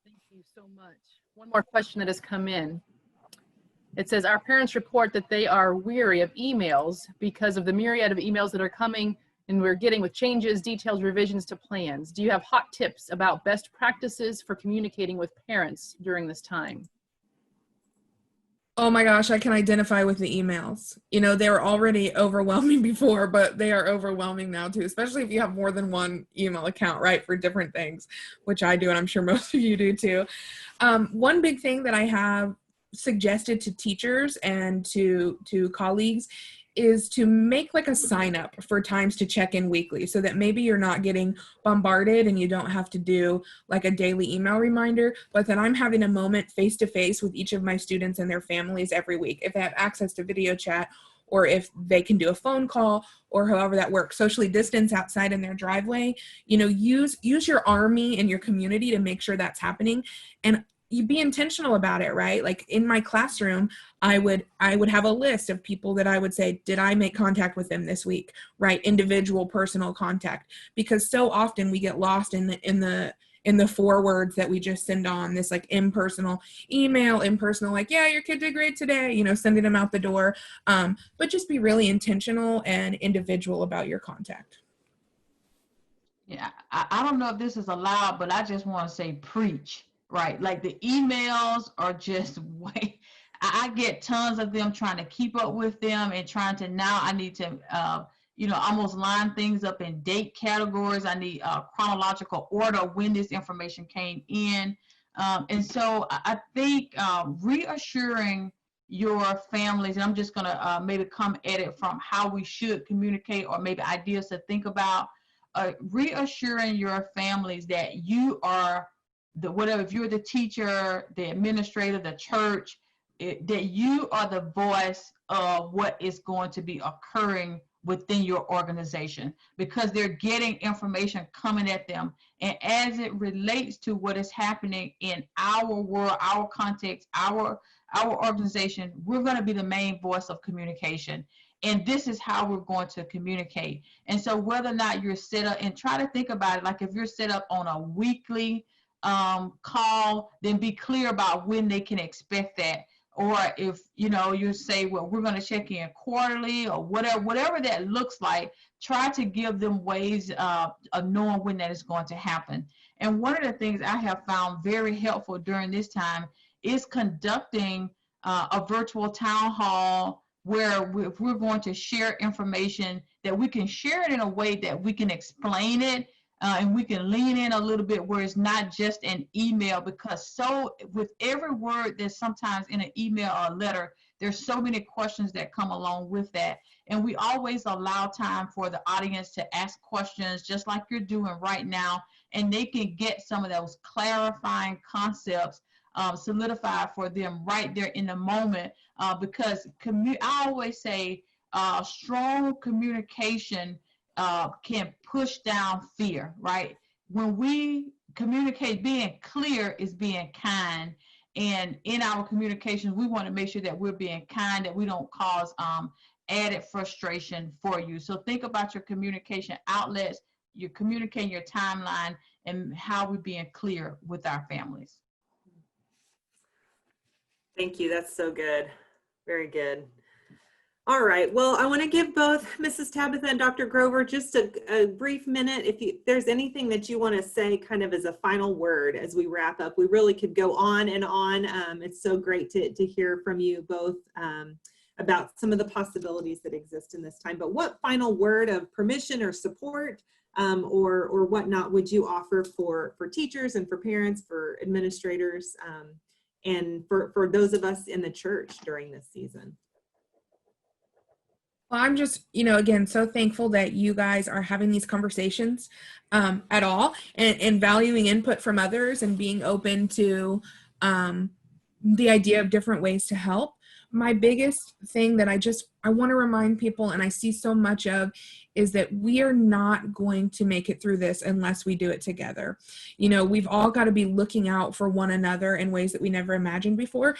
Thank you so much. One more question that has come in. It says, our parents report that they are weary of emails because of the myriad of emails that are coming and we're getting with changes, details, revisions to plans. Do you have hot tips about best practices for communicating with parents during this time? Oh my gosh, I can identify with the emails. You know, they were already overwhelming before, but they are overwhelming now too, especially if you have more than one email account, right, for different things, which I do, and I'm sure most of you do too. One big thing that I have suggested to teachers and to colleagues is to make like a sign up for times to check in weekly, so that maybe you're not getting bombarded and you don't have to do like a daily email reminder, but that I'm having a moment face to face with each of my students and their families every week, if they have access to video chat, or if they can do a phone call, or however that works, socially distance outside in their driveway. You know, use your army and your community to make sure that's happening. And you be intentional about it, right? Like in my classroom, I would have a list of people that I would say, did I make contact with them this week, right? Individual personal contact, because so often we get lost in the 4 words that we just send on this like impersonal email, like, yeah, your kid did great today, you know, sending them out the door. But just be really intentional and individual about your contact. Yeah, I don't know if this is allowed, but I just want to say preach. Right, like the emails are just way. I get tons of them, trying to keep up with them and trying to, now I need to, almost line things up in date categories. I need chronological order when this information came in. And so I think reassuring your families, and I'm just going to maybe come at it from how we should communicate or maybe ideas to think about, reassuring your families that you are the whatever, if you're the teacher, the administrator, the church, that you are the voice of what is going to be occurring within your organization, because they're getting information coming at them. And as it relates to what is happening in our world, our context, our organization, we're going to be the main voice of communication. And this is how we're going to communicate. And so whether or not you're set up, and try to think about it, like if you're set up on a weekly call, then be clear about when they can expect that. Or if, you say, well, we're going to check in quarterly or whatever that looks like, try to give them ways of knowing when that is going to happen. And one of the things I have found very helpful during this time is conducting a virtual town hall where if we're going to share information, that we can share it in a way that we can explain it and we can lean in a little bit where it's not just an email, because with every word that's sometimes in an email or a letter, there's so many questions that come along with that. And we always allow time for the audience to ask questions, just like you're doing right now, and they can get some of those clarifying concepts solidified for them right there in the moment, because I always say strong communication can push down fear, right? When we communicate, being clear is being kind. And in our communications, we want to make sure that we're being kind, that we don't cause added frustration for you. So think about your communication outlets, you're communicating your timeline, and how we're being clear with our families. Thank you. That's so good. Very good. All right. Well, I want to give both Mrs. Tabatha and Dr. Grover just a brief minute. If there's anything that you want to say kind of as a final word as we wrap up, we really could go on and on. It's so great to hear from you both about some of the possibilities that exist in this time. But what final word of permission or support or whatnot would you offer for teachers and for parents, for administrators, and for those of us in the church during this season? Well, I'm just, again, so thankful that you guys are having these conversations at all, and valuing input from others and being open to the idea of different ways to help. My biggest thing that I want to remind people, and I see so much of, is that we are not going to make it through this unless we do it together. We've all got to be looking out for one another in ways that we never imagined before.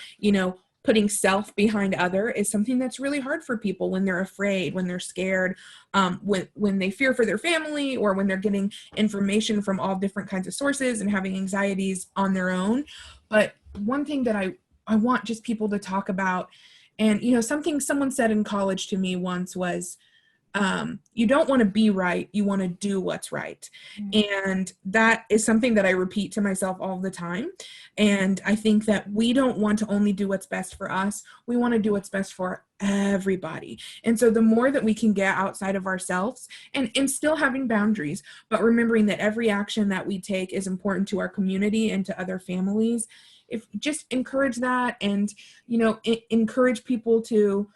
Putting self behind other is something that's really hard for people when they're afraid, when they're scared, when they fear for their family, or when they're getting information from all different kinds of sources and having anxieties on their own. But one thing that I want just people to talk about, and something someone said in college to me once was, you don't want to be right, you want to do what's right. And that is something that I repeat to myself all the time. And I think that we don't want to only do what's best for us, we want to do what's best for everybody. And so the more that we can get outside of ourselves and still having boundaries, but remembering that every action that we take is important to our community and to other families, just encourage that, and encourage people to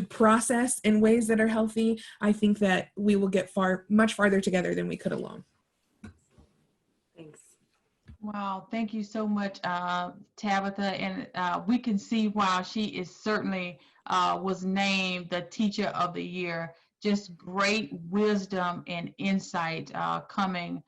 process in ways that are healthy, I think that we will get much farther together than we could alone. Thanks. Wow, thank you so much, Tabatha. And we can see why she is certainly was named the Teacher of the Year. Just great wisdom and insight coming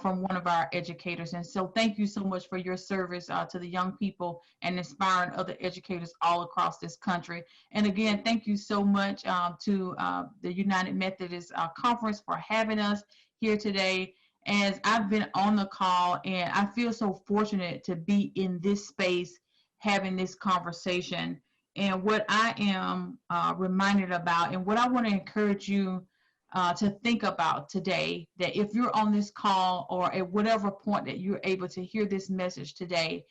from one of our educators. And so thank you so much for your service to the young people and inspiring other educators all across this country. And again, thank you so much to the United Methodist Conference for having us here today. As I've been on the call, and I feel so fortunate to be in this space having this conversation. And what I am reminded about, and what I want to encourage you to think about today, that if you're on this call or at whatever point that you're able to hear this message today,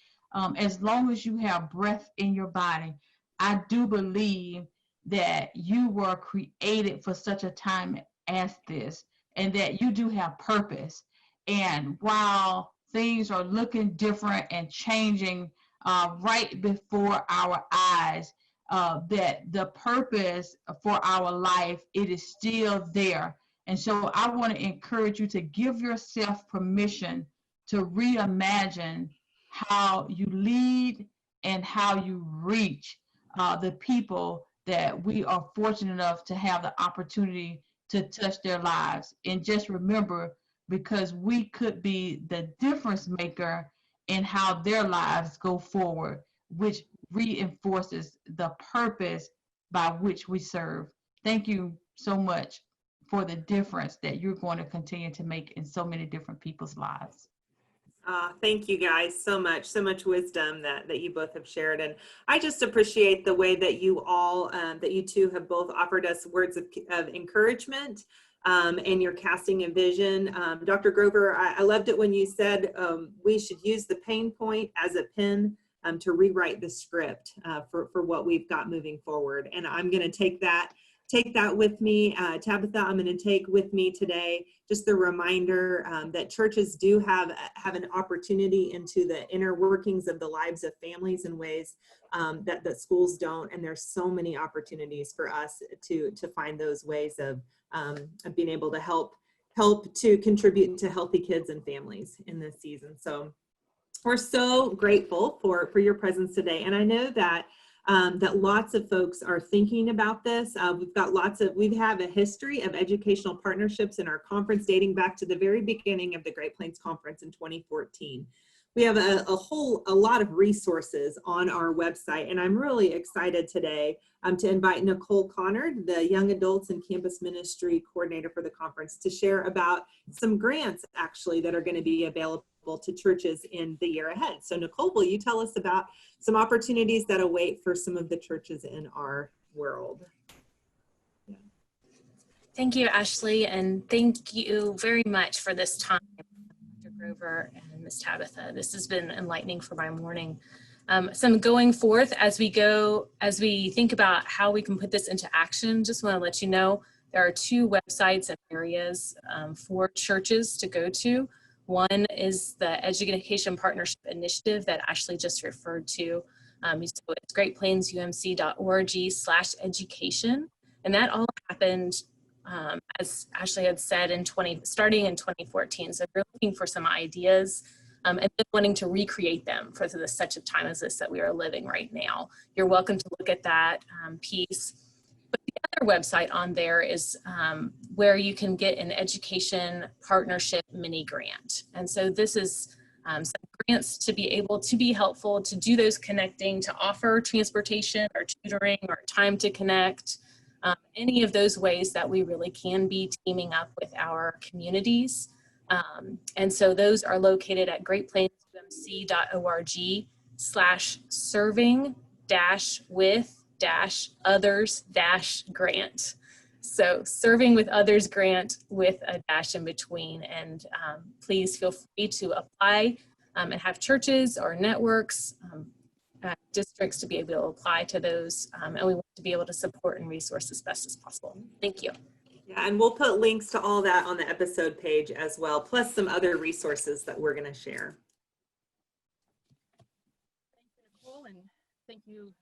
as long as you have breath in your body, I do believe that you were created for such a time as this, and that you do have purpose. And while things are looking different and changing right before our eyes, that the purpose for our life, it is still there. And so I want to encourage you to give yourself permission to reimagine how you lead and how you reach the people that we are fortunate enough to have the opportunity to touch their lives. And just remember, because we could be the difference maker in how their lives go forward, which reinforces the purpose by which we serve. Thank you so much for the difference that you're going to continue to make in so many different people's lives. Thank you guys so much wisdom that you both have shared. And I just appreciate the way that you all, that you two have both offered us words of encouragement and your casting a vision. Dr. Grover, I loved it when you said we should use the pain point as a pen to rewrite the script for what we've got moving forward. And I'm going to take that with me. Tabatha, I'm going to take with me today just the reminder that churches do have an opportunity into the inner workings of the lives of families in ways that schools don't. And there's so many opportunities for us to find those ways of being able to help to contribute to healthy kids and families in this season. So we're so grateful for your presence today. And I know that that lots of folks are thinking about this. We have a history of educational partnerships in our conference dating back to the very beginning of the Great Plains Conference in 2014. We have a lot of resources on our website, and I'm really excited today to invite Nicole Conard, the Young Adults and Campus Ministry Coordinator for the conference, to share about some grants actually that are going to be available to churches in the year ahead. So Nicole, will you tell us about some opportunities that await for some of the churches in our world? Yeah. Thank you, Ashley, and thank you very much for this time, Dr. Grover and Ms. Tabatha. This has been enlightening for my morning. So going forth as we think about how we can put this into action, just want to let you know there are 2 websites and areas for churches to go to. One is the Education Partnership Initiative that Ashley just referred to. So it's greatplainsusmc.org/education. And that all happened, as Ashley had said, starting in 2014. So if you're looking for some ideas and then wanting to recreate them for such a time as this that we are living right now, you're welcome to look at that piece. But the other website on there is where you can get an education partnership mini grant. And so this is some grants to be able to be helpful, to do those connecting, to offer transportation or tutoring or time to connect, any of those ways that we really can be teaming up with our communities. And so those are located at greatplainsumc.org/serving-with-others-grant. So serving with others grant with a dash in between. And please feel free to apply and have churches or networks, districts to be able to apply to those. And we want to be able to support and resource as best as possible. Thank you. Yeah, and we'll put links to all that on the episode page as well, plus some other resources that we're going to share. Thank you, Nicole, and thank you,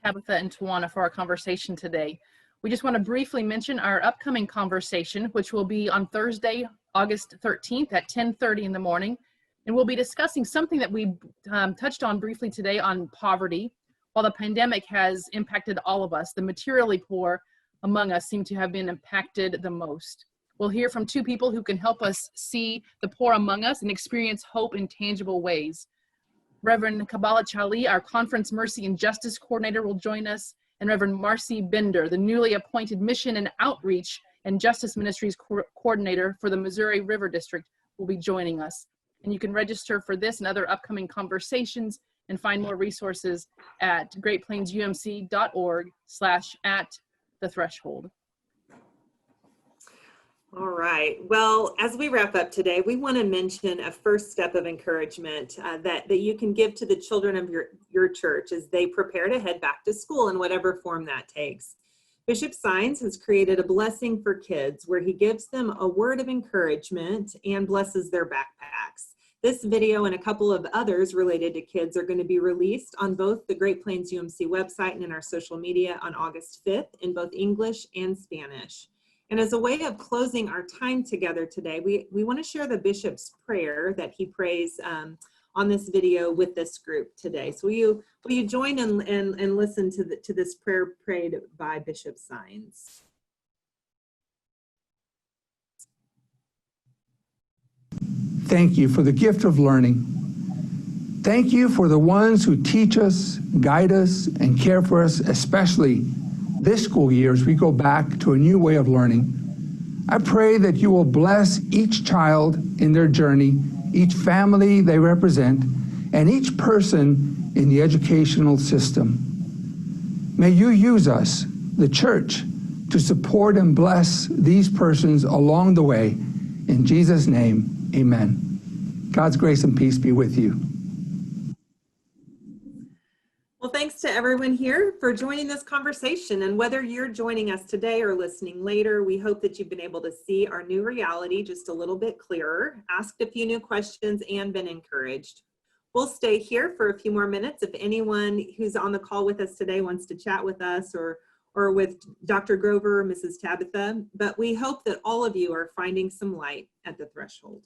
Tabatha and Tawana, for our conversation today. We just want to briefly mention our upcoming conversation, which will be on Thursday, August 13th at 10:30 in the morning. And we'll be discussing something that we touched on briefly today on poverty. While the pandemic has impacted all of us, the materially poor among us seem to have been impacted the most. We'll hear from 2 people who can help us see the poor among us and experience hope in tangible ways. Reverend Kabbalah Chali, our Conference Mercy and Justice Coordinator, will join us, and Reverend Marcy Bender, the newly appointed Mission and Outreach and Justice Ministries Coordinator for the Missouri River District, will be joining us. And you can register for this and other upcoming conversations and find more resources at greatplainsumc.org/@the-threshold. All right. Well, as we wrap up today, we want to mention a first step of encouragement that you can give to the children of your church as they prepare to head back to school in whatever form that takes. Bishop Sines has created a blessing for kids where he gives them a word of encouragement and blesses their backpacks. This video and a couple of others related to kids are going to be released on both the Great Plains UMC website and in our social media on August 5th in both English and Spanish. And as a way of closing our time together today, we want to share the bishop's prayer that he prays on this video with this group today. So will you join and listen to this prayer prayed by Bishop Sines? Thank you for the gift of learning. Thank you for the ones who teach us, guide us, and care for us, especially this school year as we go back to a new way of learning. I pray that you will bless each child in their journey, each family they represent, and each person in the educational system. May you use us, the church, to support and bless these persons along the way. In Jesus' name, amen. God's grace and peace be with you. Well, thanks to everyone here for joining this conversation. And whether you're joining us today or listening later, we hope that you've been able to see our new reality just a little bit clearer, asked a few new questions, and been encouraged. We'll stay here for a few more minutes if anyone who's on the call with us today wants to chat with us or with Dr. Grover or Mrs. Tabatha, but we hope that all of you are finding some light at the threshold.